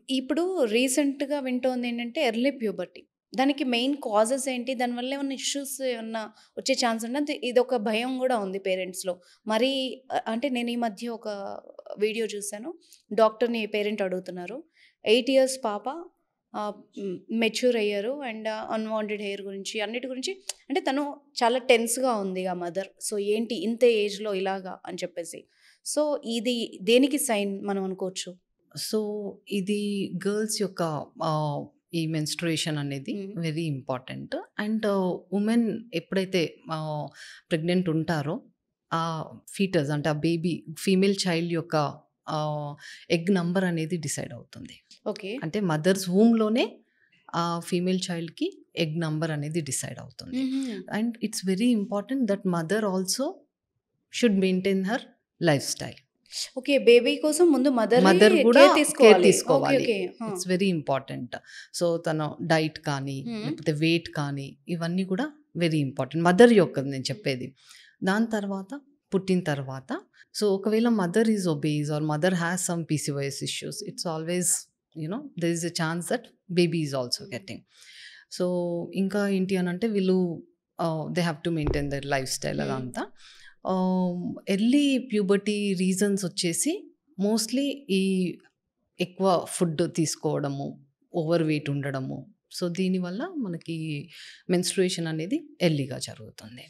ఇప్పుడు రీసెంట్‌గా వింటోందేంటంటే early puberty. దానికి మెయిన్ కాజెస్ ఏంటి? దానివల్ల ఏమన్నా ఇష్యూస్ ఏమన్నా వచ్చే ఛాన్స్ ఉందా? ఇదొక భయం గూడా ఉంది పేరెంట్స్‌లో. మరీ అంటే నేను ఈ మధ్య ఒక వీడియో చూసాను. డాక్టర్‌ని పేరెంట్ అడుగుతున్నారు. 8 ఇయర్స్ పాప మెచ్యూర్ అయ్యారు అండ్ అన్‌వాంటెడ్ హెయిర్ గురించి అన్నిటి గురించి అంటే తను చాలా టెన్స్‌గా ఉంది ఆ మదర్. సో, ఏంటి ఇంత ఏజ్‌లో ఇలాగా అని చెప్పేసి. సో, ఇది దేనికి సైన్ మనం అనుకోవచ్చు? సో, ఇది గర్ల్స్ యొక్క ఆహ్, ఈ మెన్స్ట్రుయేషన్ అనేది హ్మ్. Very important. అండ్ వుమెన్ ఎప్పుడైతే ప్రెగ్నెంట్ ఉంటారో, ఆ ఫీటస్ అంటే ఆ బేబీ ఫీమేల్ చైల్డ్ యొక్క ఆహ్, ఎగ్ నంబర్ అనేది డిసైడ్ అవుతుంది. ఓకే. అంటే మదర్స్ వూమ్‌లోనే ఆ ఫీమేల్ చైల్డ్‌కి ఎగ్ నంబర్ అనేది డిసైడ్ అవుతుంది. హుహు. And it's very important that mother also should maintain her life style. Okay. Baby కోసం ముందు మదరే మదర్ గూడా కేర్ కేర్ తీసుకోవాలి. ఓకే. తీసుకోవాలి. ఓకే. ఆ! It's very important. సో, తన డైట్ కానీ, హ్మ్. లేకపోతే వెయిట్ కానీ, ఇవన్నీ కూడా వెరీ ఇంపార్టెంట్. మదర్ యొక్కది నేను చెప్పేది. దాని తర్వాత పుట్టిన తర్వాత సో, ఒకవేళ mother is obese or mother has some PCOS issues, it's always there is a chance that baby is also getting. So, ఇంకా ఏంటి అనంటే వీళ్ళు they have to maintain their lifestyle hmm. అదంతా. ఎర్లీ ప్యూబర్టీ రీజన్స్ వచ్చేసి mostly ఈ ఎక్కువ food తీసుకోవడము, over weight ఉండడము. సో, దీనివల్ల మనకి మెన్స్ట్రుయేషన్ అనేది ఎర్లీగా జరుగుతుంది.